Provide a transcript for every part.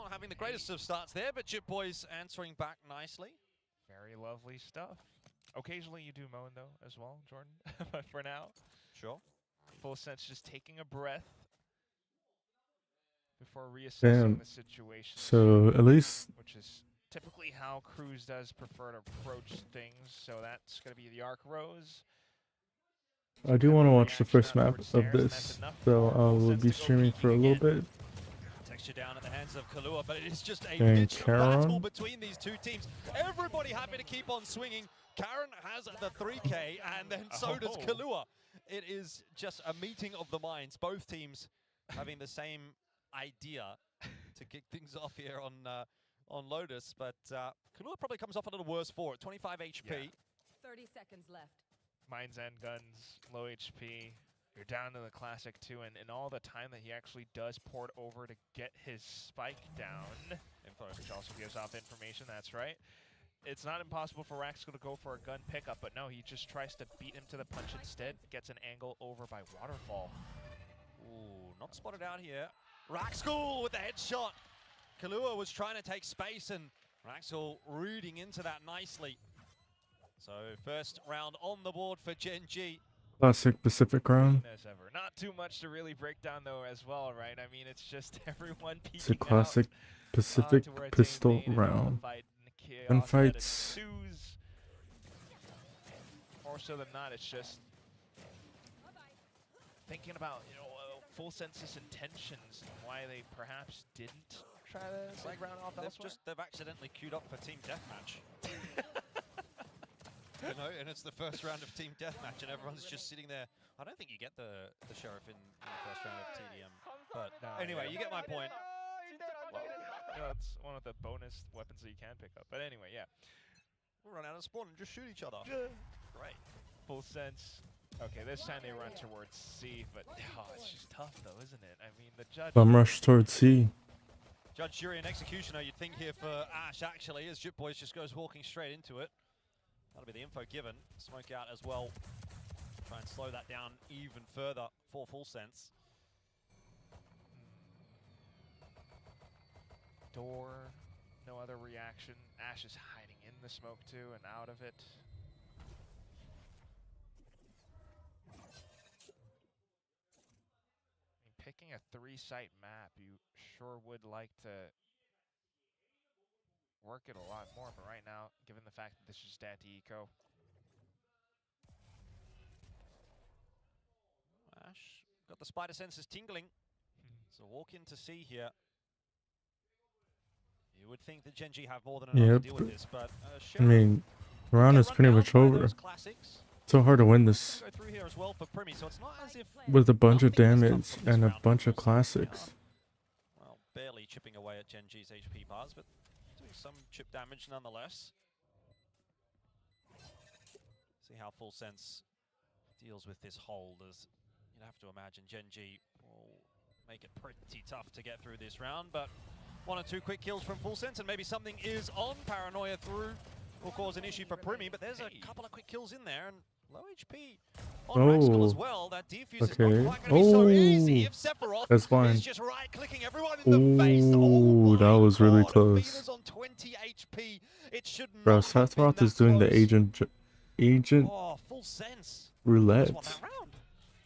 not having the greatest of starts there, but Jip Boys answering back nicely. Very lovely stuff. Occasionally you do moan though as well, Jordan. But for now, sure. Full Sense just taking a breath before reassessing Damn. the situation. So at least, which is typically how Cruz does prefer to approach things. So that's going to be the Arc Rose. I do want to watch the first map of this, so I will be streaming for a little bit. Texture down at the hands of Kalua, but it is just a And pitched battle Karen. between these two teams. Everybody happy to keep on swinging. Karen has the 3K, and then so does Kalua. It is just a meeting of the minds. Both teams having the same idea to kick things off here on Lotus, but Kalua probably comes off a little worse for it. 25 HP. Yeah. 30 seconds left. Mines and guns, low HP. You're down to the classic too, and all the time that he actually does port over to get his spike down, which also gives off information, that's right. It's not impossible for Raxel to go for a gun pickup, but no, he just tries to beat him to the punch instead, gets an angle over by Waterfall. Ooh, not spotted out here. Raxel with the headshot. Kalua was trying to take space, and Raxel rooting into that nicely. So first round on the board for Gen.G. Classic Pacific round. As ever. Not too much to really break down though as well, right? I mean, it's just everyone peeking It's a classic out, Pacific to where it's pistol aim round. and fights. More so than not, it's just thinking about, you know, Full Sense's intentions and why they perhaps didn't try to like round off elsewhere. They've accidentally queued up for Team Deathmatch. You know, and it's the first round of Team Deathmatch, and everyone's just sitting there. I don't think you get the Sheriff in the first round of TDM. But No, anyway, yeah. you get my point. Well, you know, it's one of the bonus weapons that you can pick up. But anyway, yeah. We'll run out of spawn and just shoot each other. Great. Full Sense. Okay, this time they run towards C, but it's just tough though, isn't it? I mean, the judge... Bum rush towards C. Judge, jury, and executioner, you'd think here for Ash, actually, as Jip Boys just goes walking straight into it. That'll be the info given. Smoke out as well. Try and slow that down even further for Full Sense. Door, no other reaction. Ash is hiding in the smoke too and out of it. I mean, picking a 3-site map, you sure would like to work it a lot more, but right now, given the fact that this is stat to eco. Ash got the spider senses tingling. So walk in to see here. You would think that Gen.G have more than enough to deal with this, but I mean, the round is pretty much over. So hard to win this go through here as well for Primi, so it's not as if with a bunch of damage and a bunch of classics. Well, barely chipping away at Gen.G's HP bars, but doing some chip damage nonetheless. See how Full Sense deals with this hold, as you'd have to imagine Gen.G will make it pretty tough to get through this round, but 1 or 2 quick kills from Full Sense, and maybe something is on. Paranoia through will cause an issue for Primi, but there's a couple of quick kills in there, and low HP on Raxel as well. That defuse is not quite going to be so easy if Sephiroth is just right-clicking everyone in the face. Oh, that was really close. On 20 HP. It should Bro, not have been Sephiroth that is doing close. the agent Full sense. roulette.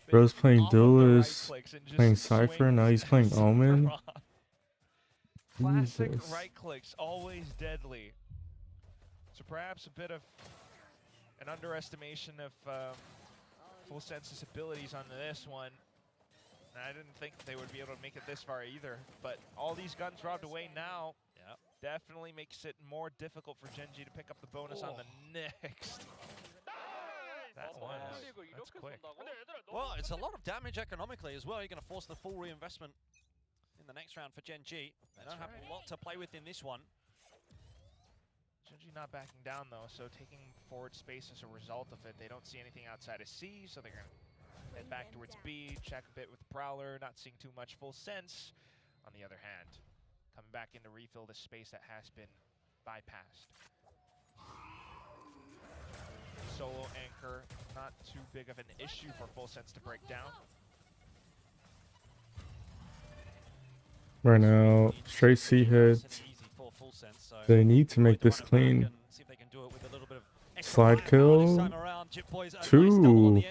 Bro's playing Duelist, playing Cypher, now he's playing Omen. Classic Jesus. right clicks, always deadly. So perhaps a bit of an underestimation of Full Sense's abilities on this one. And I didn't think they would be able to make it this far either. But all these guns robbed away now definitely makes it more difficult for Gen.G to pick up the bonus on the next. That's quick. Well, it's a lot of damage economically as well. You're going to force the full reinvestment in the next round for Gen.G. They don't have a lot to play with in this one. Gen.G not backing down though, so taking forward space as a result of it. They don't see anything outside of C, so they're going to head back towards B, check a bit with the Prowler, not seeing too much Full Sense. On the other hand, coming back in to refill the space that has been bypassed. Solo anchor, not too big of an issue for Full Sense to break down. right now. Straight C hits. They need to make this clean. Slide kill. 2.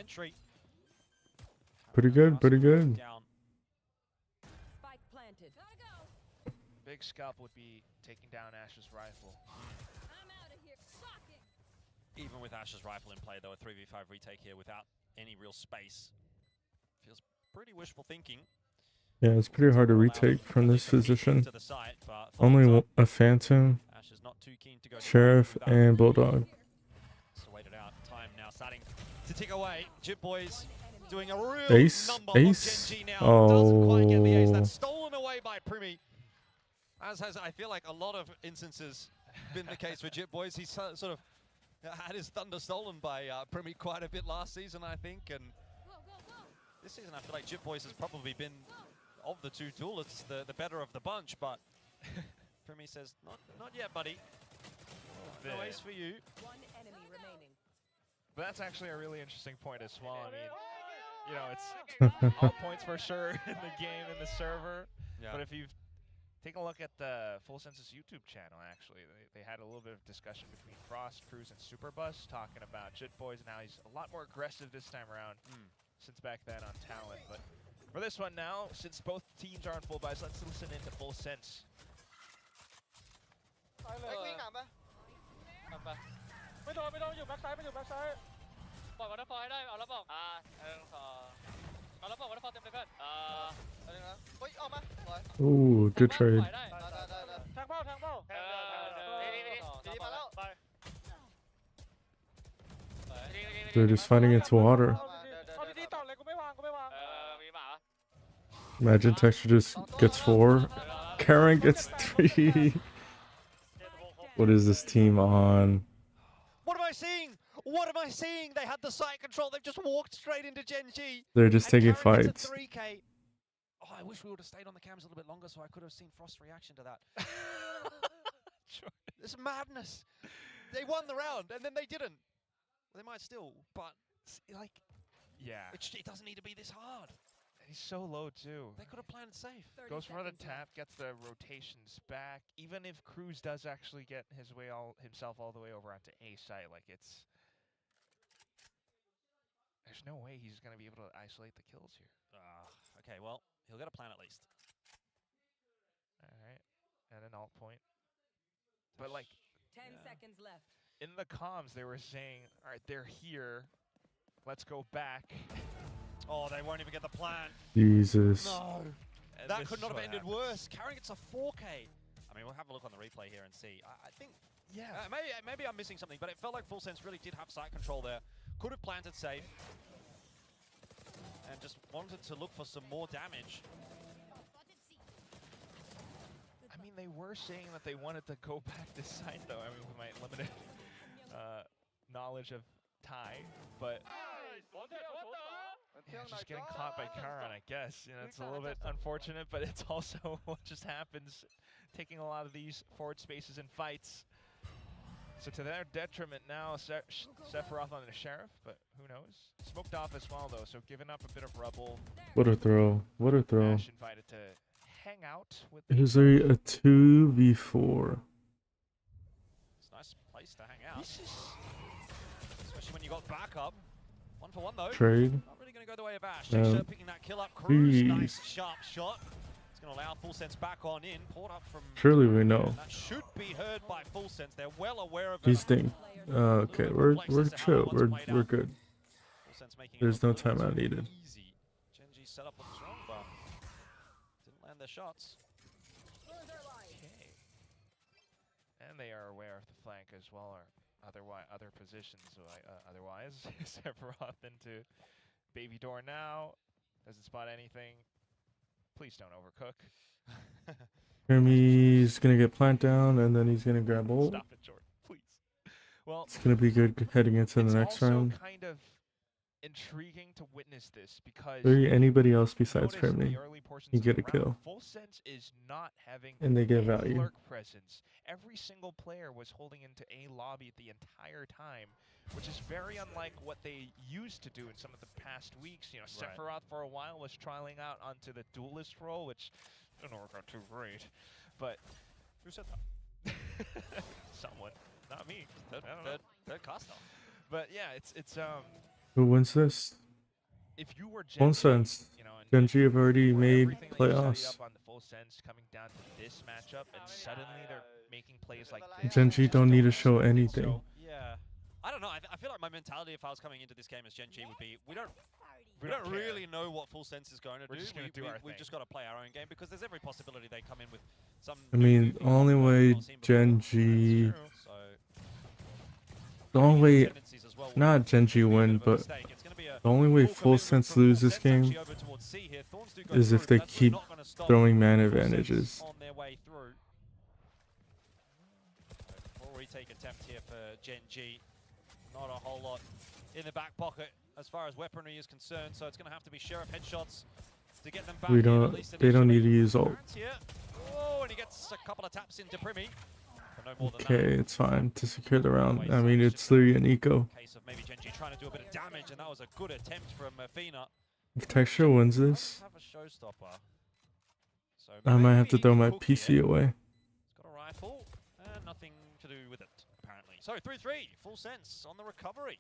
Pretty good, pretty good. Spike planted. Gotta go. Big scalp would be taking down Ash's rifle. I'm out of here. Shocking. Even with Ash's rifle in play, though, a 3v5 retake here without any real space feels pretty wishful thinking. Yeah, it's pretty hard to retake from this position. Only a Phantom, Ash is not too keen to go Sheriff, and Bulldog. So wait it out. Time now starting to tick away. Jip Boys doing a real Ace? number Ace? on Gen.G now. Doesn't quite get the ace. Oh. That's stolen away by Primi. As has, I feel like, a lot of instances been the case with Jip Boys. He's sort of had his thunder stolen by Primi quite a bit last season, I think. And this season, I feel like Jip Boys has probably been, of the two duelists, the better of the bunch. But Primi says, not yet, buddy. No ace for you. One enemy remaining. But that's actually a really interesting point as well. I mean, you know, it's all points for sure in the game, in the server. Yeah. But if you've taken a look at the Full Senses YouTube channel, actually, they had a little bit of discussion between Frost, Cruz, and Superbus talking about Jit Boys, and how he's a lot more aggressive this time around since back then on Talent. But for this one now, since both teams are on full buys, let's listen into Full Sense. ไม่โดนอยู่แบ็คไซด์ปล่อยวัตเตอร์ฟอลให้ได้เอาแล้วบอกเอาแล้วบอกวัตเตอร์ฟอลเต็มเลยเพื่อนอะไรนะเฮ้ยออกมา Ooh, good trade. ได้ทางเป้าดีมาแล้ว They're just fighting into water. เอาดีๆต่อเลยกูไม่วางมีหมา Imagine Texture just gets 4. Karen gets 3. What is this team on? What am I seeing? What am I seeing? They had the site control. They've just walked straight into Gen.G. They're just And taking Karen gets fights. a 3K. Oh, I wish we would have stayed on the cams a little bit longer so I could have seen Frost's reaction to that. It's madness. They won the round and then they didn't. They might still, but like, Yeah, it doesn't need to be this hard. he's so low too. They could have planned safe. 30 Goes for the seconds tap, gets the rotations back. Even if Cruz does actually get himself all the way over onto A site, like there's no way he's gonna be able to isolate the kills here. Okay, well, he'll get a plan at least. All right, and an alt point. But like 10 seconds left. in the comms, they were saying, "All right, they're here. Let's go back." Oh, they won't even get the plan. Jesus. No. And That this could is not have what ended happens. worse. Karen gets a 4K. I mean, we'll have a look on the replay here and see. I think, Yeah. maybe I'm missing something, but it felt like Full Sense really did have site control there. Could have planted safe. And just wanted to look for some more damage. I mean, they were saying that they wanted to go back this side, though. I mean, with my limited knowledge of Thai, but yeah, just getting caught by Karan, I guess. You know, it's a little bit unfortunate, but it's also what just happens, taking a lot of these forward spaces in fights. So to their detriment now, Sephiroth on the Sheriff, but who knows? Smoked off as well, though, so giving up a bit of rubble. What a throw. What a throw. Ash invited to hang out with Is there a 2v4? It's a nice place to hang out. This is... Especially when you got backup. 1 for 1 though. Trade. Not really going to go the way of Ash. No. Shakespeare picking that kill up. Cruz, Jeez. nice sharp shot. It's going to allow Full Sense back on in. Poured up from... Surely we know. That should be heard by Full Sense. They're well aware of it. These things. Okay, we're chill. We're good. Full Sense making it There's no look timeout relatively needed. Easy. Gen.G set up looks strong, but didn't land their shots. Okay. And they are aware of the flank as well, or other positions. Otherwise, Sephiroth into Baby Door now. Doesn't spot anything. Please don't overcook. Hermes gonna get plant down and then he's gonna grab ult. Stop it, Jordan, please. Well, It's gonna be good heading into the next also round. kind of intriguing to witness this because Anybody else besides notice in the Hermes, early portions you of get the a kill. round, Full Sense is not having And they get any value. lurk presence. Every single player was holding into A lobby the entire time, which is very unlike what they used to do in some of the past weeks. You know, Right. Sephiroth for a while was trialing out onto the duelist role, which didn't work out too great. But Who said that? someone, not me. Third, I don't know. third caster. But yeah, it's Who wins this? if you were Full Gen.G, Sense. you know, and Gen.G have already for made everything that you study playoffs. up on the full sense coming down to this matchup, and suddenly they're making plays like this. Gen.G just don't need to look show stupid. anything. So Yeah. I don't know. I feel like my mentality if I was coming into this game as Gen.G would be, we don't don't care. really know what Full Sense is going to We're do. just gonna do our We've thing. just got to play our own game because there's every possibility they come in with some. I new mean, goofy only offer that way we've not seen before. Gen.G, True. So the only way, tendencies as well would not Gen.G be a bit win, of a but mistake. It's gonna be a the only way full Full commitment Sense from lose Full this Sense game actually over towards C here. Thorns do go is if through, they but that's keep not gonna stop throwing man Full Sense advantages. on their way through. Full retake attempt here for Gen.G. Not a whole lot in the back pocket as far as weaponry is concerned, so it's going to have to be Sheriff headshots to get them back We in, don't. at least They don't need initially. to use ult. Barrett's here. Oh, and he gets a couple of taps into Primi. But no more than Okay, that. it's fine to secure the round. I mean, it's literally an eco. Case of maybe Gen.G trying to do a bit of damage, and that was a good attempt from Fina. If Texture wins this, Have a showstopper. So I might have maybe to he throw can my cook PC here. away. He's got a rifle and nothing to do with it, apparently. So 3-3, Full Sense on the recovery.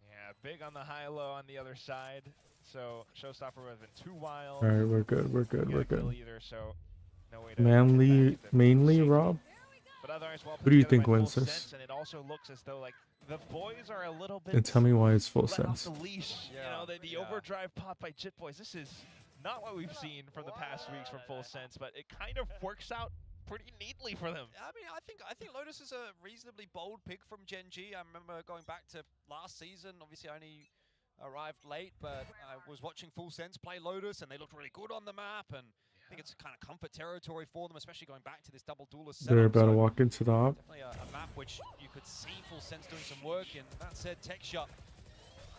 yeah, big on the high-low on the other side. So Showstopper would have been too wild. All right, we're good. We're good. Can't We're get a kill good. either, so no way to Mainly, get back in. mainly Rob. But otherwise, well Who do you put together think by wins Full this? Sense, and it also looks as though like the boys are a little bit And tell me why it's Full let off Sense. the leash. You know, the overdrive pop by Jit Boys. This is not what we've seen from the past weeks from Full Sense, but it kind of works out pretty neatly for them. I mean, I think Lotus is a reasonably bold pick from Gen.G. I remember going back to last season. Obviously, I only arrived late, but I was watching Full Sense play Lotus, and they looked really good on the map. And I think it's kind of comfort territory for them, especially going back to this double duelist setup. They're about to So walk into the op. definitely a map which you could see Full Sense doing some work in. That said, Texture.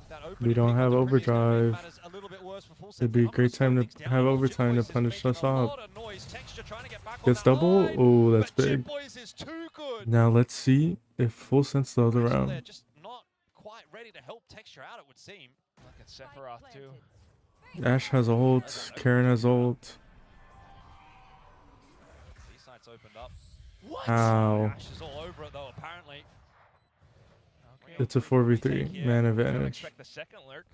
That We don't have overdrive. A little bit worse for Full Sense. It'd be a great time to have overtime to punish us off. Gets double. Oh, that's big. Now let's see if Full Sense slow the They're round. just not quite ready to help Texture out, it would seem. Look at Sephiroth too. Ash has ult. Karen has ult. B-side's opened up. What? How? Ash is all over it though, apparently. Okay. It's a 4v3. Man I don't advantage. expect the second lurk.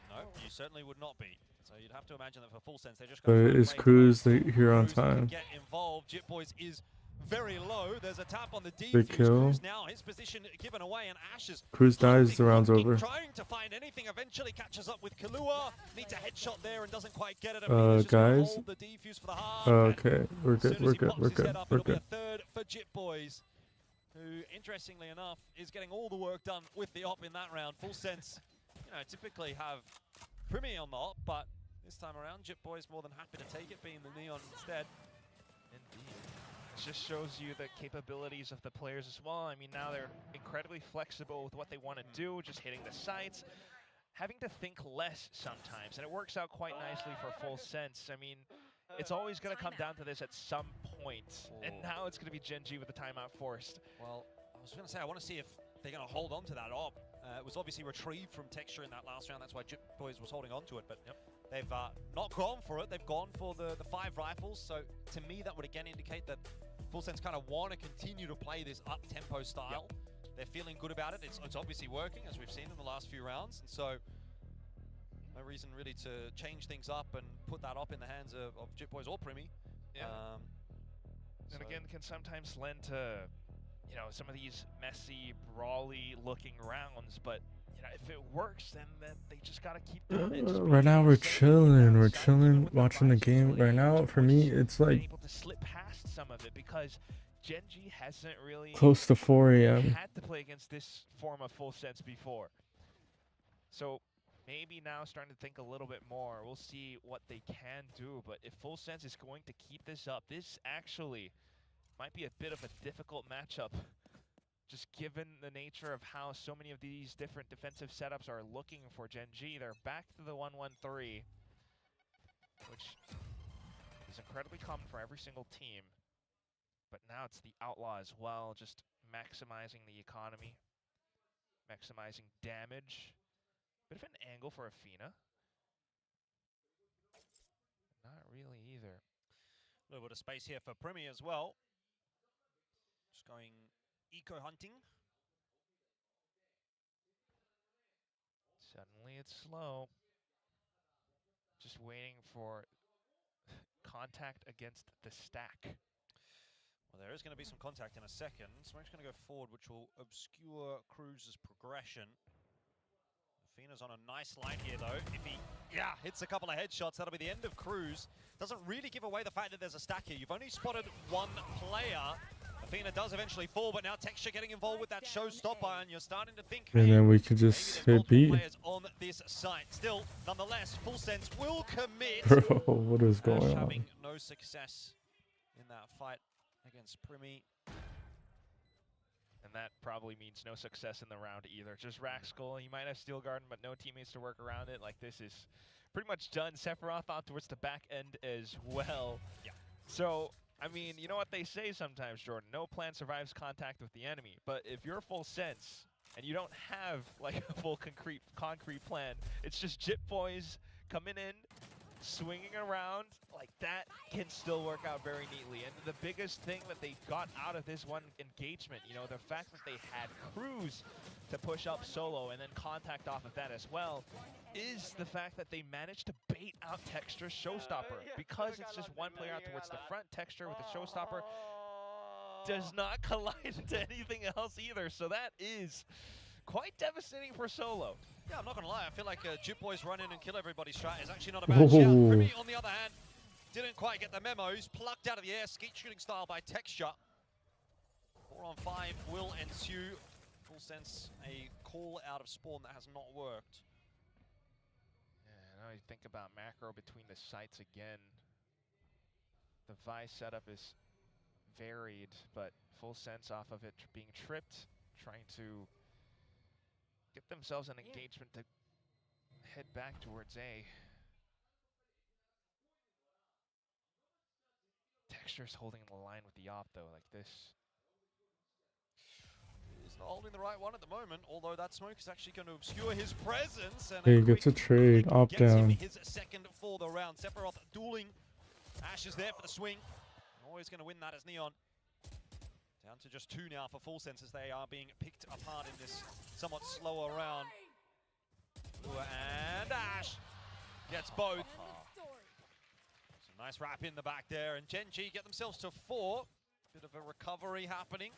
No, you certainly would not be. So you'd have to imagine that for Full Sense, they're just But going to is Cruz here on time? Get involved. Jit Boys is very low. There's a tap on the defuse. Big kill. Cruz now his position given away, and Ash is Cruz dies, the round's looking, over. trying to find anything. Eventually catches up with Kahlua. Needs a headshot there and doesn't quite get it. Guys. Hold the defuse for the half, Okay, we're as soon good. as We're he good. pops We're his good. head up, We're it'll be good. a third for Jit Boys, who, interestingly enough, is getting all the work done with the op in that round. Full Sense, you know, typically have Primi on the op, but this time around, Jit Boys more than happy to take it, being the Neon instead. Indeed. It just shows you the capabilities of the players as well. I mean, now they're incredibly flexible with what they want to do, just hitting the sights, having to think less sometimes, and it works out quite nicely for Full Sense. I mean, it's always going to come down to this at some point, and now it's going to be Gen.G with the timeout forced. Well, I was going to say, I want to see if they're going to hold on to that op. It was obviously retrieved from Texture in that last round. That's why Jit Boys was holding on to it, but they've not gone for it. They've gone for the 5 rifles. So to me, that would again indicate that Full Sense kind of want to continue to play this up-tempo style. They're feeling good about it. It's obviously working, as we've seen in the last few rounds. And so no reason really to change things up and put that op in the hands of Jit Boys or Primi. Yeah. And again, can sometimes lend to, you know, some of these messy, brawly-looking rounds, but you know, if it works, then they just gotta keep doing it. Right now we're chilling. We're chilling, watching the game. Right now, for me, it's like able to slip past some of it because Gen.G hasn't really close to 4 a.m. had to play against this form of Full Sense before. So maybe now starting to think a little bit more. We'll see what they can do, but if Full Sense is going to keep this up, this actually might be a bit of a difficult matchup, just given the nature of how so many of these different defensive setups are looking for Gen.G. They're back to the 1-1-3, which is incredibly common for every single team. But now it's the Outlaw as well, just maximizing the economy, maximizing damage. Bit of an angle for Athena. Not really either. A little bit of space here for Primi as well. Just going eco hunting. Suddenly it's slow. Just waiting for contact against the stack. Well, there is going to be some contact in a second. Smoke's going to go forward, which will obscure Cruz's progression. Athena's on a nice line here, though. If he, hits a couple of headshots, that'll be the end of Cruz. Doesn't really give away the fact that there's a stack here. You've only spotted one player. Athena does eventually fall, but now Texture getting involved with that showstopper, and you're starting to think, And then we could just hit B. players on this site. Still, nonetheless, Full Sense will commit. Bro, what is going Ash on? having no success in that fight against Primi. And that probably means no success in the round either. Just Raxkull, he might have Steel Garden, but no teammates to work around it. Like, this is pretty much done. Sephiroth out towards the back end as well. Yeah. So, I mean, you know what they say sometimes, Jordan? No plan survives contact with the enemy. But if you're Full Sense and you don't have, like, a full concrete plan, it's just Jip Boys coming in, swinging around, like that can still work out very neatly. And the biggest thing that they got out of this one engagement, you know, the fact that they had Cruz to push up solo and then contact off of that as well, is the fact that they managed to bait out Texture's showstopper. Because it's just one player out towards the front, Texture with the showstopper does not collide into anything else either. So that is quite devastating for solo. Yeah, I'm not going to lie. I feel like Jip Boys run in and kill everybody's strat is actually not a bad shout. Primi, on the other hand, didn't quite get the memo. He's plucked out of the air, skeet shooting style by Texture. 4 on 5 will ensue. Full Sense, a call out of spawn that has not worked. Yeah, now you think about macro between the sites again. The Vi setup is varied, but Full Sense off of it being tripped, trying to get themselves an engagement to head back towards A. Texture's holding the line with the op though, like this. He's not holding the right one at the moment, although that smoke is actually going to obscure his presence. And He gets a trade, op down. His second for the round. Sephiroth dueling. Ash is there for the swing. Always going to win that as Neon. Down to just 2 now for Full Sense as they are being picked apart in this somewhat slower round. And Ash gets both. Some nice wrap in the back there, and Gen.G get themselves to 4. Bit of a recovery happening.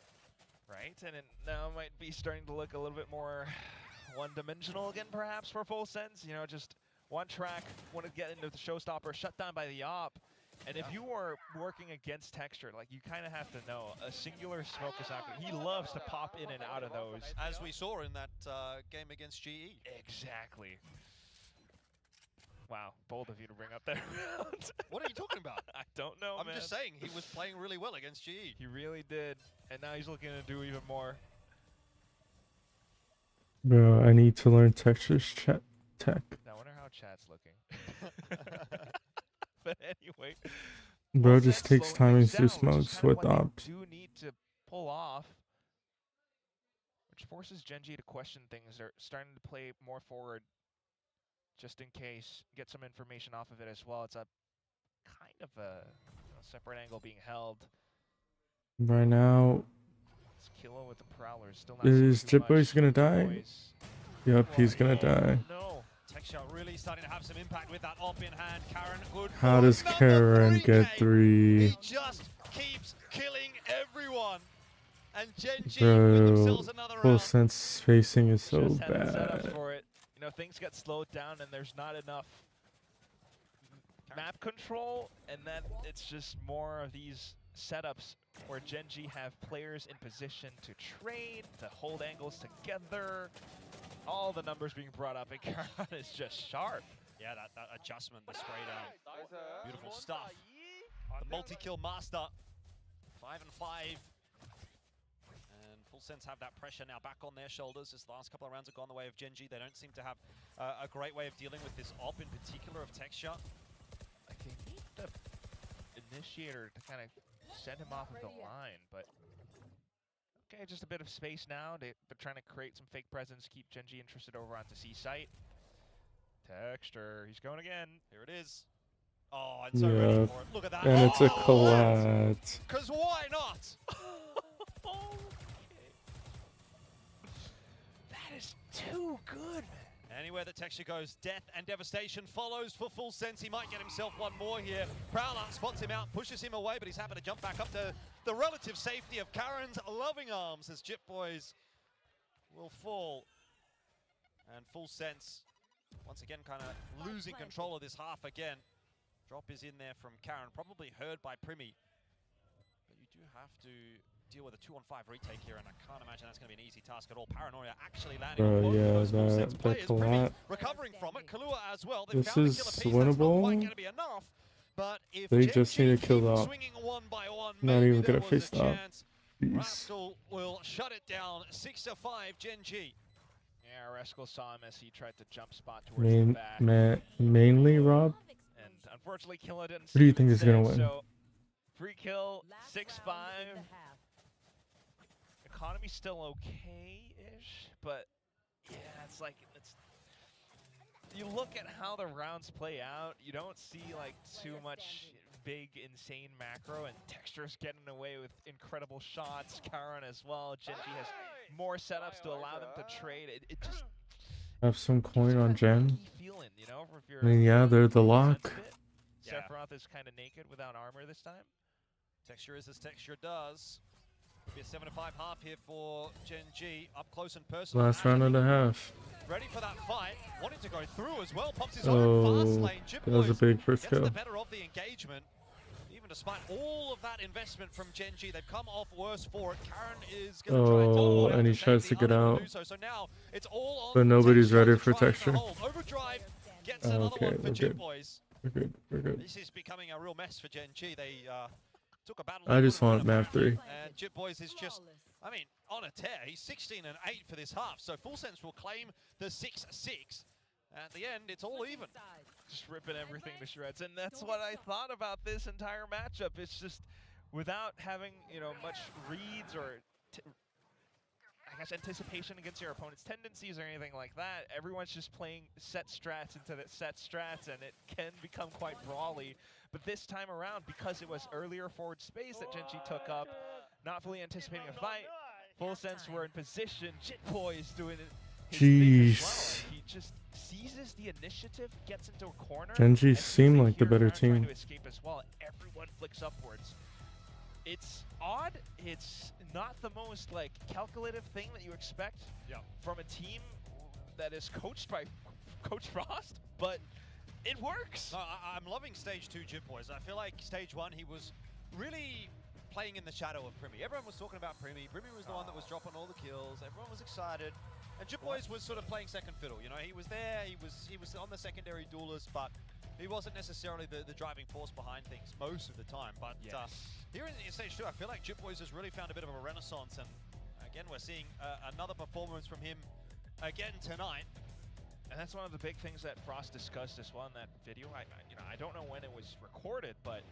Right, and it now might be starting to look a little bit more one-dimensional again, perhaps, for Full Sense. You know, just one track, want to get into the showstopper, shut down by the op. And if you are working against Texture, like, you kind of have to know, a singular smoke is not good. He loves to pop in and out of those. As we saw in that game against GE. Exactly. Wow, bold of you to bring up that round. What are you talking about? I don't know, I'm man. just saying, he was playing really well against GE. He really did. And now he's looking to do even more. Bro, I need to learn Texture's chat tech. I wonder how chat's looking. But anyway, Bro Full just Sense takes slowing time things to down, do which is smokes kinda with what ops. they do need to pull off, which forces Gen.G to question things. They're starting to play more forward, just in case. Get some information off of it as well. It's a kind of a separate angle being held. Right now, It's Kilo with the Prowlers. Still not is seeing too Jip Boy's much. gonna die? Boys. Yep, he's gonna die. No. Texture really starting to have some impact with that op in hand. Karen, good. How for does number Karen 3K. get 3? He just keeps killing everyone. And Gen.G Bro, win themselves another Full round. Sense spacing is so Just haven't set up bad. for it. You know, things get slowed down and there's not enough map control, and then it's just more of these setups where Gen.G have players in position to trade, to hold angles together. All the numbers being brought up, and Karen is just sharp. Yeah, that adjustment, the spray down. Beautiful stuff. The multi-kill master. 5 and 5. And Full Sense have that pressure now back on their shoulders as the last couple of rounds have gone the way of Gen.G. They don't seem to have a great way of dealing with this op, in particular of Texture. Like, they need the initiator to kind of send him off of the line, but okay, just a bit of space now. They're trying to create some fake presence, keep Gen.G interested over onto C site. Texture, he's going again. Here it is. Oh, and so ready Yeah. for it. Look at that. And it's a Oh, collat. because why not? That is too good, man. Anywhere that Texture goes, death and devastation follows for Full Sense. He might get himself one more here. Prowler spots him out, pushes him away, but he's happy to jump back up to the relative safety of Karen's loving arms as Jip Boys will fall. And Full Sense, once again, kind of losing control of this half again. Drop is in there from Karen, probably heard by Primi. But you do have to deal with a 2-on-5 retake here, and I can't imagine that's going to be an easy task at all. Paranoia actually landing on both of those Full Sense players. Primi collat. recovering from it. Kahlua as well. They've This found is the killer piece. That's not winnable. quite going to be enough. But if They Gen just G need to kill keep off. swinging one by one, Not maybe even there gonna was face a stop. chance. Jeez. Rascal will shut it down. 6-5, Gen.G. Yeah, Rascal saw him as he tried to jump spot towards the back. Mainly, Rob? And unfortunately, Killa didn't Who do you see think him is gonna instead, win? So, free kill, Last 6-5. round in the half. Economy's still okay-ish, but yeah, it's like you look at how the rounds play out, you don't see like too much big, insane macro, and Texture's getting away with incredible shots. Karen as well. Gen.G has more setups to allow them to trade. It just Have some gives coin you on that Gen. lucky feeling, you know, if you're I mean, yeah, they're the sense lock. of it. Yeah. Sephiroth is kind of naked without armor this time. Texture is as Texture does. Could be a 7-5 half here for Gen.G. Up close and personal. Last round and a half. Ready for that fight. Wanted to go through as well. Pops his own fast Oh, lane. Jip that was a Boys big first gets kill. the better of the engagement. Even despite all of that investment from Gen.G, they've come off worse for it. Karen is going to try and Oh, teleport out and he to tries safety, to get unable out. to do so. So now it's all on But nobody's Texture ready to for try and Texture. hold. Overdrive gets another Okay, one for we're Jip good. Boys. We're good. We're good. This is becoming a real mess for Gen.G. They took a battle. I they just wouldn't want win map apparently, 3. And Jip Boys is just, I mean, on a tear. He's 16 and 8 for this half. So Full Sense will claim the 6-6. At the end, it's all even. Just ripping everything to shreds, and that's what I thought about this entire matchup. It's just without having, you know, much reads or I guess anticipation against your opponent's tendencies or anything like that. Everyone's just playing set strats into the set strats, and it can become quite brawly. But this time around, because it was earlier forward space that Gen.G took up, not fully anticipating a fight, Full Sense were in position. Jit Boys doing it. Jeez. He just seizes the initiative, gets into a corner. Gen.G and seem he's like the here better around trying team. to escape as well. Everyone flicks upwards. It's odd. It's not the most like calculative thing that you expect from a team that is coached by Coach Frost, but it works. No, I'm loving stage 2 Jip Boys. I feel like stage 1 he was really playing in the shadow of Primi. Everyone was talking about Primi. Primi was the one that was dropping all the kills. Everyone was excited. And Jip Boys was sort of playing second fiddle. You know, he was there, he was on the secondary duelist, but he wasn't necessarily the driving force behind things most of the time. But here in stage 2, I feel like Jip Boys has really found a bit of a renaissance. And again, we're seeing another performance from him again tonight. And that's one of the big things that Frost discussed as well in that video. I don't know when it was recorded, but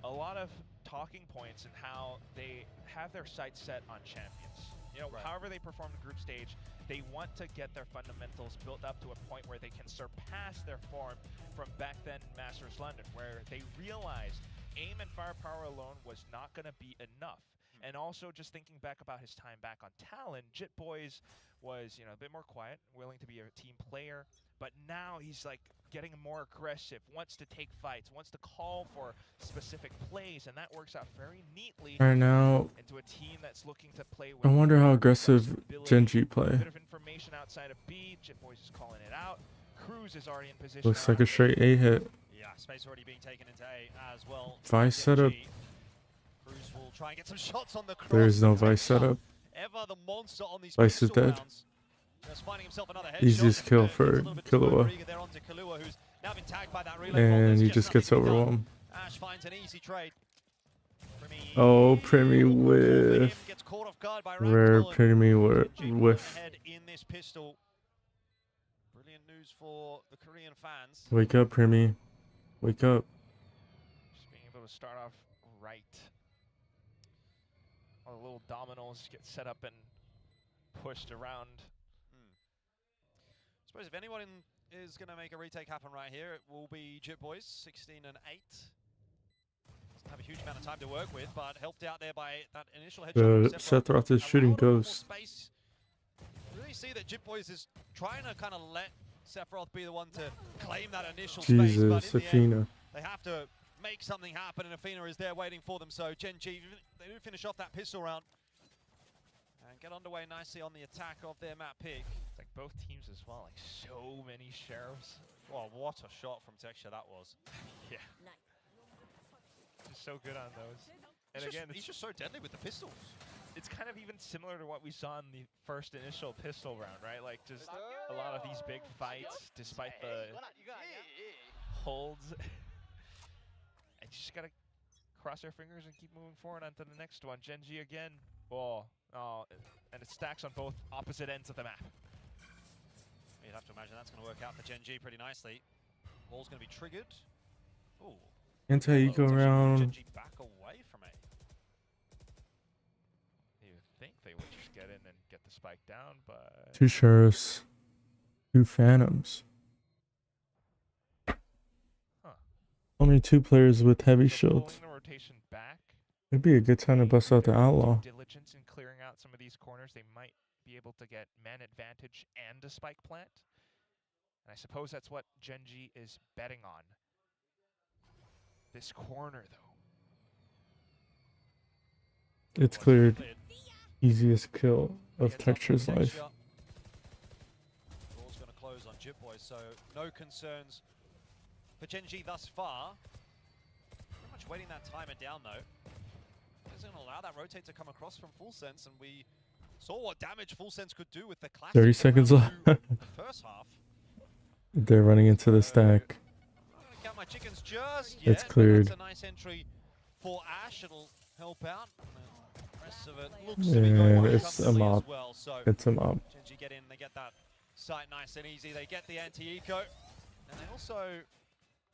a lot of talking points and how they have their sights set on champions. You know, however they perform the group stage, they want to get their fundamentals built up to a point where they can surpass their form from back then Masters London, where they realized aim and firepower alone was not going to be enough. And also just thinking back about his time back on Talon, Jit Boys was, you know, a bit more quiet, willing to be a team player, but now he's like getting more aggressive, wants to take fights, wants to call for specific plays, and that works out very neatly Right now, into a team that's looking to play with I wonder how more aggressive flexibility. Gen.G A play. bit of information outside of B, Jit Boys is calling it out. Cruz is already in position. Looks like a around straight A hit. Yeah, space already being taken into A as well. Vice setup. Cruz will try and get some shots on the cross. There is no Vice setup. Ever the monster on these Vice is pistol dead. rounds. Just finding himself another headshot. Easiest kill It's a for little bit too Kahlua. overeager there onto Kahlua, who's now been tagged by that relay bomb. And There's he just gets nothing to be done. overwhelmed. Ash finds an easy trade. Oh, Primi whiff. Gets caught off guard by Rare Raptor, and Primi Gen.G whiff. ahead in this pistol. Brilliant news for the Korean fans. Wake up, Primi. Wake up. Just being able to start off right. All the little dominoes get set up and pushed around. I suppose if anyone is going to make a retake happen right here. It will be Jip Boys, 16 and 8. Doesn't have a huge amount of time to work with, but helped out there by that initial headshot. Sephiroth is shooting ghosts. Really see that Jip Boys is trying to kind of let Sephiroth be the one to claim that initial Jesus, space, but in the Athena. end, they have to make something happen, and Athena is there waiting for them. So Gen.G, they do finish off that pistol round and get underway nicely on the attack of their map pick. It's like both teams as well, like so many sheriffs. Well, what a shot from Texture that was. Yeah. Just so good on those. And again, he's just so deadly with the pistols. It's kind of even similar to what we saw in the first initial pistol round, right? Like just a lot of these big fights, despite the holds. And you just gotta cross our fingers and keep moving forward onto the next one. Gen.G again. Oh, and it stacks on both opposite ends of the map. You'd have to imagine that's going to work out for Gen.G pretty nicely. Ball's going to be triggered. Ooh. Anti-eco round. Gen.G back away from A. You think they would just get in and get the spike down, but 2 sheriffs, 2 phantoms. Only 2 players with heavy shields. pulling the rotation back. It'd be a good time to bust out the outlaw. Diligence in clearing out some of these corners. They might be able to get man advantage and a spike plant. And I suppose that's what Gen.G is betting on. This corner, though. It's cleared. Easiest kill of Texture's life. Ball's going to close on Jip Boys, so no concerns for Gen.G thus far. Pretty much waiting that timer down, though. Isn't going to allow that rotate to come across from Full Sense, and we saw what damage Full Sense could do with the classic. 30 seconds left. First half. They're running into the stack. I'm going to count my chickens just yet. It's cleared. That's a nice entry for Ash. It'll help out. The rest of it looks to be going It's a mob. as well. So It's a mob. Gen.G get in, they get that site nice and easy. They get the anti-eco, and they also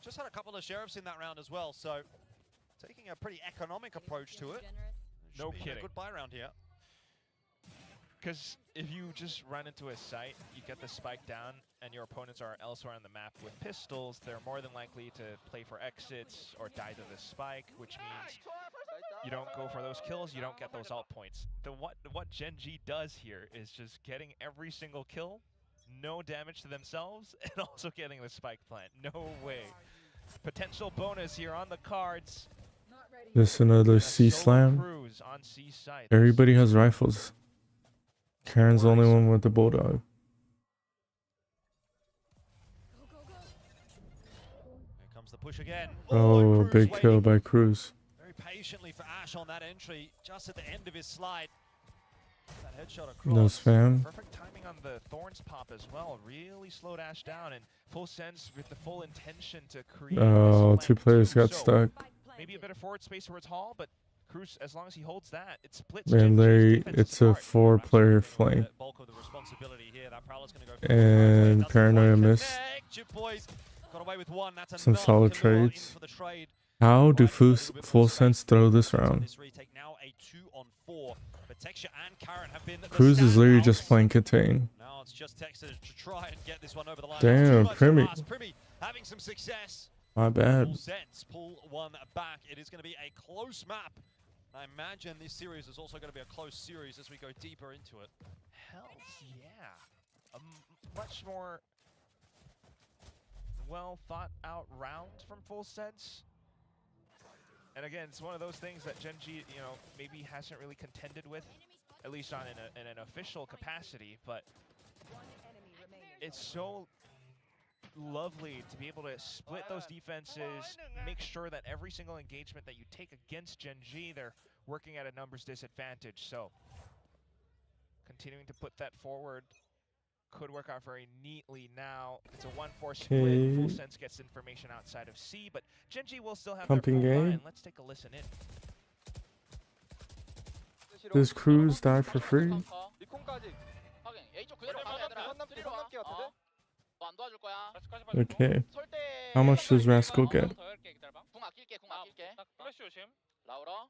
just had a couple of sheriffs in that round as well. So taking a pretty economic approach to it. No Should be kidding. a good buy round here. Because if you just run into a site, you get the spike down, and your opponents are elsewhere on the map with pistols, they're more than likely to play for exits or die to the spike, which means you don't go for those kills, you don't get those alt points. What Gen.G does here is just getting every single kill, no damage to themselves, and also getting the spike plant. No way. Potential bonus here on the cards. Just another C slam. Cruise on C site. Everybody has rifles. Karen's the only one with the bulldog. Here comes the push again. Oh, Cruz big kill waiting by Cruz. very patiently for Ash on that entry, just at the end of his slide. That headshot across. No spam. Perfect timing on the Thorns pop as well. Really slowed Ash down, and Full Sense with the full intention to create. Oh, this 2 flank players too. got So stuck. maybe a bit of forward space towards Hall, but Cruz, as long as he holds that, it splits. Man, Gen.G's Larry, defense it's a apart. 4-player flank. The bulk of the responsibility here. That Prowler's gonna go for And doesn't Paranoia quite missed. connect. Chip Boys got away with one. That's Some enough. solid Kalua in trades. for the trade. How do Providing a little bit Full more Sense space throw this on round? this retake. Now a 2-on-4. But Texture and Karen have been the Cruz is literally standouts. just playing contain. Now it's just Texture to try and get this one over the line. Damn, Too much for Primi. us. Primi having some success. My bad. Full Sense pull one back. It is going to be a close map. I imagine this series is also going to be a close series as we go deeper into it. Hells yeah. A much more well thought out round from Full Sense. And again, it's one of those things that Gen.G, you know, maybe hasn't really contended with, at least on in an official capacity, but it's so lovely to be able to split those defenses, make sure that every single engagement that you take against Gen.G, they're working at a numbers disadvantage. So continuing to put that forward could work out very neatly now. It's a 1-4 split. Okay. Full Sense gets information outside of C, but Gen.G will still have Pumping their full game. line. Let's take a listen in. Does Cruz die for free? 리콘까지 확인. A쪽 그대로 가야 되나? 선 넘기 같은데? 안 도와줄 거야. Okay. 설대. How much does Rascal get? 더 할게 기다려봐. 궁 아낄게. 플래시 조심. 라우라.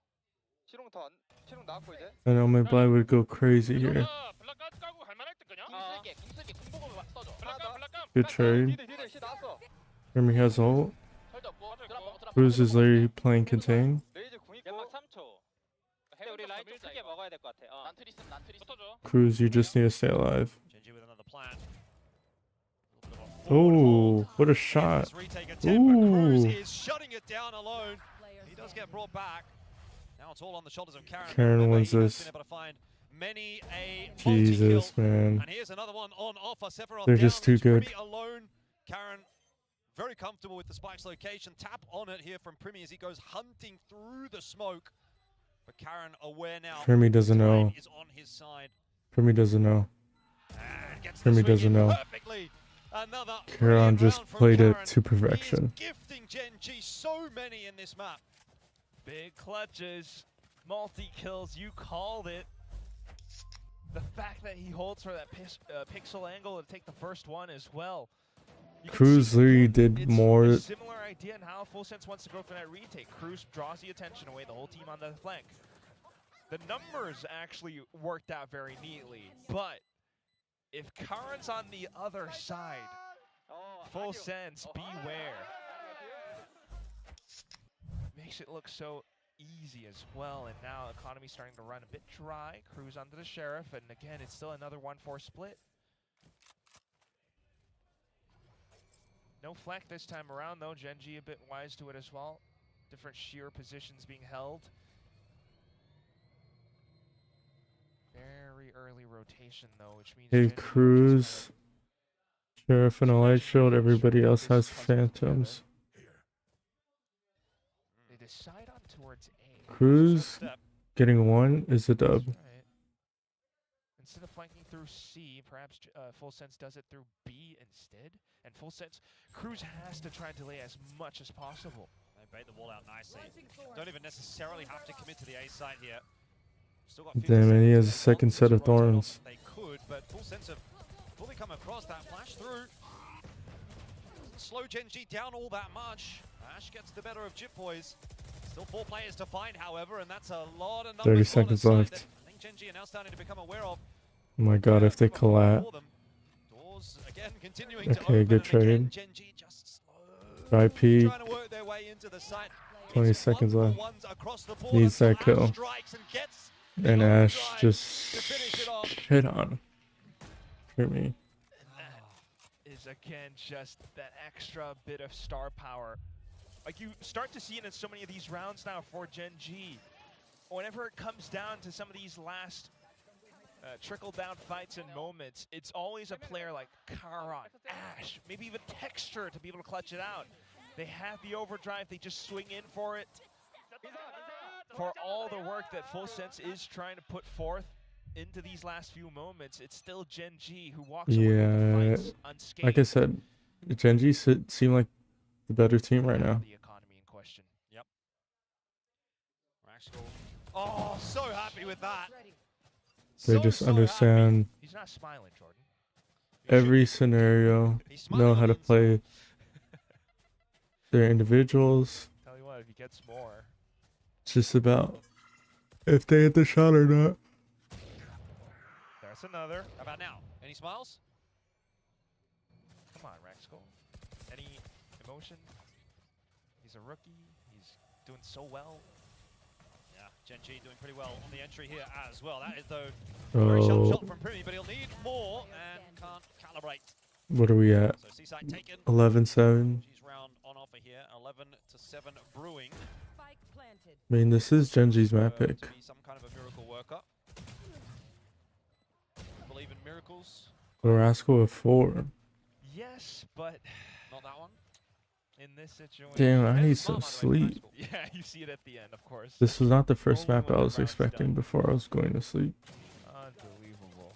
치롱 던. 치롱 나왔고 이제. I know my blind would go crazy here. 블락까지 까고 갈 만할 때 그냥. 궁 쓸게. 궁 보고 써줘. 블락감. Good trade. Remy has ult. Cruz is literally playing contain. 연막 3초. 우리 라인 좀 크게 먹어야 될 것 같아. 난 트리 있으면 난 트리 붙어줘. Cruz, you just need to stay alive. GEN.G with another plan. Oh, what a shot. This retake attempt, but Cruz Ooh. is shutting it down alone. He does get brought back. Now it's all on the shoulders of Karen. Karen Remember, wins he has this. been able to find many a Jesus, multi-kill. man. And here's another one on offer. Sephiroth They're down, just too leaves good. Primi alone. Karen very comfortable with the spike's location. Tap on it here from Primi as he goes hunting through the smoke. But Karen aware now. Primi doesn't Time know. is on his side. Primi doesn't know. And gets the Primi swing doesn't in know. perfectly. Another Karen brilliant just round from played it Karen. to He perfection. is gifting Gen.G so many in this map. Big clutches, multi-kills, you called it. The fact that he holds for that pixel angle to take the first one as well. You can Cruz see literally again, did it's more. a similar idea in how Full Sense wants to go for that retake. Cruz draws the attention away, the whole team on the flank. The numbers actually worked out very neatly, but if Karen's on the other side, Full Sense, beware. Makes it look so easy as well, and now economy's starting to run a bit dry. Cruz onto the Sheriff, and again, it's still another 1-4 split. No flank this time around, though. Gen.G a bit wise to it as well. Different sheer positions being held. Very early rotation, though, which means Hey, Gen.G are just Cruz, Sheriff and a light shield. Everybody else has phantoms. They decide on towards A. Cruz getting one is a dub. That's right. Instead of flanking through C, perhaps Full Sense does it through B instead. And Full Sense, Cruz has to try and delay as much as possible. They bait the wall out nicely. Don't even necessarily have to commit to the A site here. Still got Damn, and he has a 50 second set of seconds to rotate off thorns. if They could, but Full Sense have fully come across that flash through. Doesn't slow Gen.G down all that much. Ash gets the better of Jip Boys. Still 4 players to find, however, and that's a lot of numbers. 30 on seconds its side left. that I think Gen.G are now starting to become aware of. Oh my god, if they collapse. Doors again continuing to Okay, open, good and again, trade. Gen.G just Try peek. trying to work their way into the site. 20 It's seconds one left. for ones across the board, Needs and that kill. Ash strikes and gets the And Ash overdrive just to finish it off. shit on. For me. Is again just that extra bit of star power. Like you start to see it in so many of these rounds now for Gen.G. Whenever it comes down to some of these last trickle-down fights and moments, it's always a player like Karon, Ash, maybe even Texture to be able to clutch it out. They have the overdrive, they just swing in for it. For all the work that Full Sense is trying to put forth into these last few moments, it's still Gen.G who walks away with the fights unscathed. Like I said, Gen.G seem like the better team right now. The economy in question. Yep. Raxcal. Oh, so happy with that. They just understand He's not smiling, Jordan. every scenario, know how to play their individuals. Tell you what, if he gets more. It's just about if they hit the shot or not. There's another. How about now? Any smiles? Come on, Raxcal. Any emotion? He's a rookie. He's doing so well. Yeah, Gen.G doing pretty well on the entry here as well. That is, though, a very sharp Oh, shot from Primi, but he'll need more and can't calibrate. what are we at? So Seaside taken. 11-7. She's round on offer here. 11-7 brewing. Spike planted. I mean, this is Gen.G's map To pick. be some kind of a miracle worker. Believe in miracles. Rascal with 4. Yes, but Not that one. in this situation. Damn, I There's need the some smart, by the way, sleep. from Yeah, you see it at the end, of course. This was not the first Only map I when the was round's expecting done. before I was going to sleep. Unbelievable.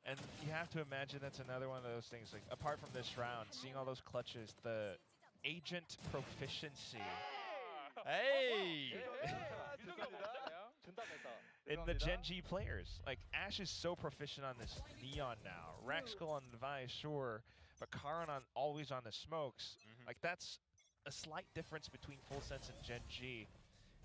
And you have to imagine that's another one of those things. Like apart from this round, seeing all those clutches, the agent proficiency. Hey! In the Gen.G players. Like, Ash is so proficient on this Neon now. Raxcal on the Device, sure. But Karan always on the smokes. Like, that's a slight difference between Full Sense and Gen.G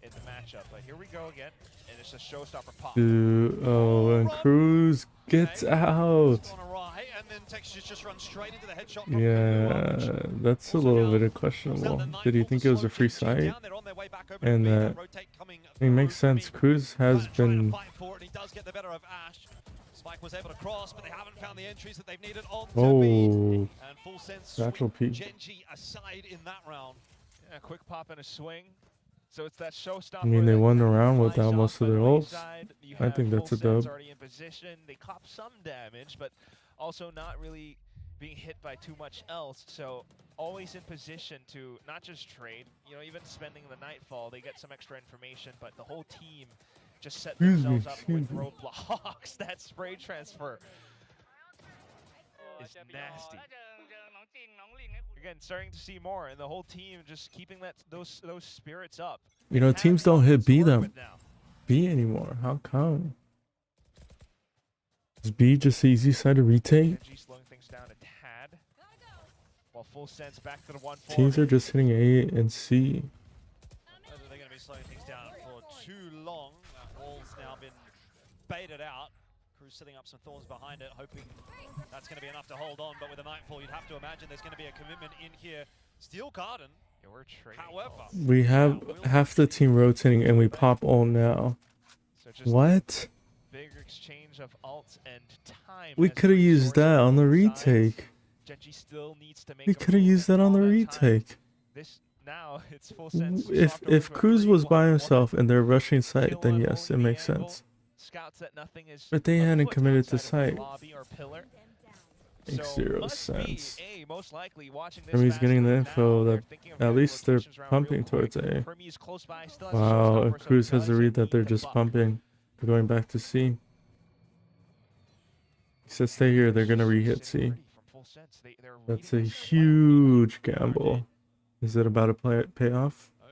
in the matchup. But here we go again. And it's a showstopper pop. Oh, and Cruz gets out. It's gone awry, and Texture's just run straight into the headshot from Yeah, that's a little bit questionable. Did he think it was a free site? And that it makes sense. Cruz has been. He does get the better of Ash. Spike was able to cross, but they haven't found the entries that they've needed on Oh, and full sense natural peak. Gen.G aside in that round. Yeah, quick pop and a swing. So it's that showstopper. I mean, they won the round flies without off most of by their the ults. wayside. You I have think that's a Full Sense dub. already in position. They cop some damage, but also not really being hit by too much else. So always in position to not just trade, you know, even spending the Nightfall, they get some extra information, but the whole team just set themselves up with roadblocks. That spray transfer is nasty. Again, starting to see more, and the whole team just keeping those spirits up. You know, Have teams don't hit confidence to B work them. with now. B anymore. How come? Is B just the easy side to retake? G slowing things down a tad. While Full Sense back to the 1-4. Teams are just hitting A and C. Whether they're going to be slowing things down for too long. Wall's now been baited out. Cruz setting up some thorns behind it, hoping that's going to be enough to hold on. But with a Nightfall, you'd have to imagine there's going to be a commitment in here. Steel Garden, Yeah, we're trading. however, We have half the team rotating and we pop all now. So just What? big exchange of ults and time. We as could have the used that on the resources both sides. retake. Gen.G still needs to make We a could have move, used and that on all the that time, retake. This now it's Full Sense. If swapped over to a Cruz was by 3-1-1. himself and they're rushing site, Kill then on yes, it holding the makes angle. sense. Scouts that nothing is But they a hadn't foot committed to outside of the site. lobby or pillar. Makes So zero must be sense. A, most likely watching this Primi's fast getting the move info now, that thinking of at getting least they're locations around pumping real towards quick. A. Primi is close by, still has a Wow, showstopper, so Cruz has the doesn't read that need they're to just buck. pumping. They're going back to C. He said stay here, they're gonna re-hit C. Already from Full Sense. They're That's a reading this huge gamble. Is it about to pay off? oh,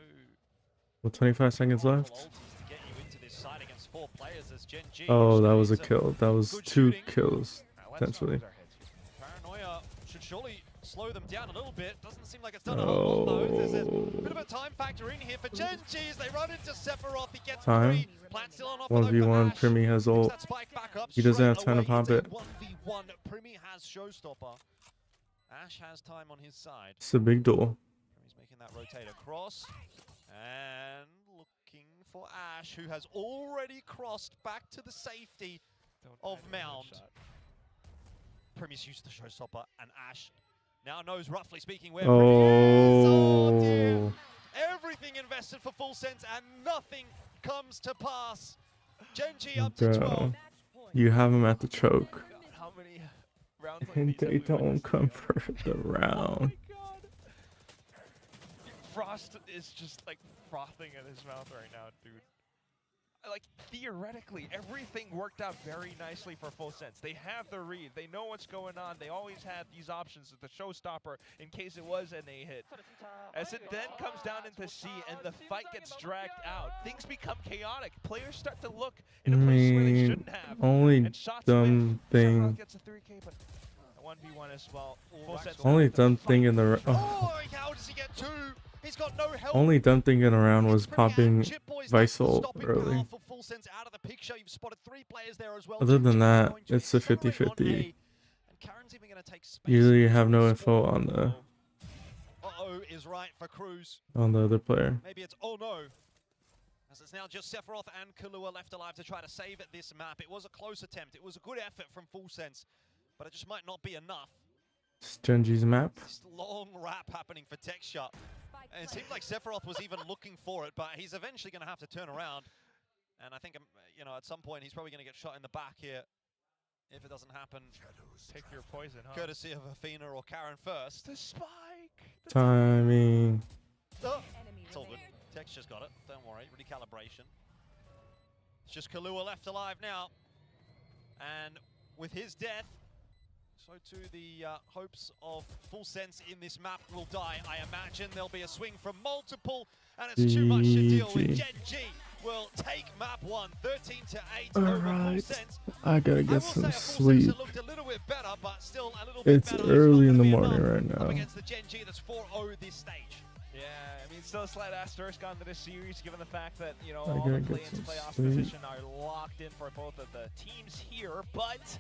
With 25 seconds powerful left? ultis to get you into this side against 4 players as Gen.G Oh, that was a trades kill. That was good 2 shooting. kills, Let's not potentially. lose our heads here. Paranoia should surely slow them down a little bit. Doesn't seem like it's done a whole lot though. There's a bit of a time factor in here for Gen.G as they run into Sephiroth. He gets Time. 3. Plant still on offer though for 1v1, Ash. Primi has Picks ult. that spike back up He doesn't have straight time to away pop into it. 1v1. Primi has Showstopper. Ash has time on his side. It's a big duel. Primi's making that rotate across. And looking for Ash, who has already crossed back to the safety Don't of die to a Mound. shot. Primi's used the Showstopper, and Ash now knows, roughly speaking, where Primi is. Oh dear! Oh, Everything invested for Full Sense, and nothing comes to pass. Gen.G up to bro. 12. You have him at the choke. God, how many rounds like And these have they we don't witnessed come together? for the Oh round. my god. Frost is just like frothing at his mouth right now, dude. Like, theoretically, everything worked out very nicely for Full Sense. They have the read. They know what's going on. They always had these options with the Showstopper in case it was an A hit. As it then comes down into C and the fight gets dragged out, things become chaotic. Players start to look in a place where they shouldn't have. Only And shots dumb miss. Sephiroth thing. gets a 3K, but a 1v1 as well. Full Sense Only now with dumb the thing fight. in the Oh, how does he get 2? He's got no help. only dumb thing in the round was It's Primi and popping Chip Boys, that's the Visol stopping early. power for Full Sense out of the picture. You've spotted 3 players there as well. Other than Gen.G that, going to it's a accelerate on 50-50. A, and Karen's even gonna take space Usually you have from no the info spawn. on the Uh-oh is right for Cruz. other player. Maybe it's oh no. As it's now just Sephiroth and Kahlua left alive to try to save at this map. It was a close attempt. It was a good effort from Full Sense, but it just might not be enough. It's Gen.G's map. This long wrap happening for Texture. And it seemed like Sephiroth was even looking for it, but he's eventually going to have to turn around. And I think, you know, at some point he's probably going to get shot in the back here if it doesn't happen. Pick your poison, huh? Courtesy of Athena or Karen first. The spike! The Timing. Oh, Enemy it's all good. remaining. Texture's got it. Don't worry. Recalibration. It's just Kahlua left alive now. And with his death, so too the hopes of Full Sense in this map will die. I imagine there'll be a swing from multiple, and it's too much to deal with. GG. Gen.G will take map 1, 13-8 over Full Alright. Sense. I gotta I get will some say a Full Sense sleep. that looked a little bit better, but still a little bit It's better. early not in the gonna be morning enough right up now. against the Gen.G that's 4-0 this stage. Yeah, I mean, still a slight asterisk onto this series, given the fact that, you know, I all gotta the get play-ins, some playoff sleep. position are locked in for both of the teams here, but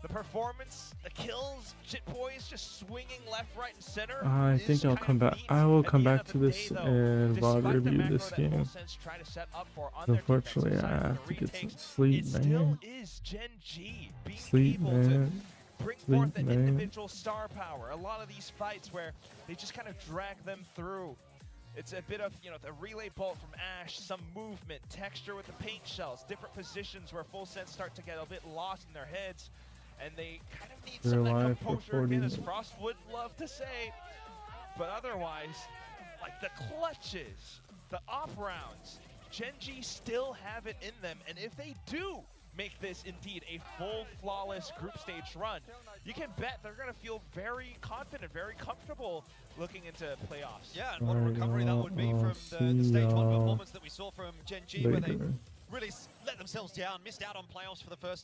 the performance, the kills, Shit Boys just swinging left, right, and center. I is think I'll kind come of back. neat. I will At come the end back of to the this day, though, and VOD despite the review macro this that game. FullSense try to set up for on their Unfortunately, defensive I side have with to the get some retakes, sleep, it still man. is Gen.G being Sleep, able man. to bring Sleep, forth that man. individual star power. A lot of these fights where they just kind of drag them through. It's a bit of, you know, the relay bolt from Ash, some movement, texture with the paint shells, different positions where FullSense start to get a bit lost in their heads, and they kind of need They're some of that alive for composure 40 again, as minutes. Frost would love to say. But otherwise, like the clutches, the op rounds, Gen.G still have it in them, and if they do make this indeed a full flawless group stage run, you can bet they're going to feel very confident, very comfortable looking into playoffs. Yeah, and what a Alright, recovery that would be y'all. from the See stage 1 y'all performance that we saw from Gen.G, where they later. really let themselves down, missed out on playoffs for the first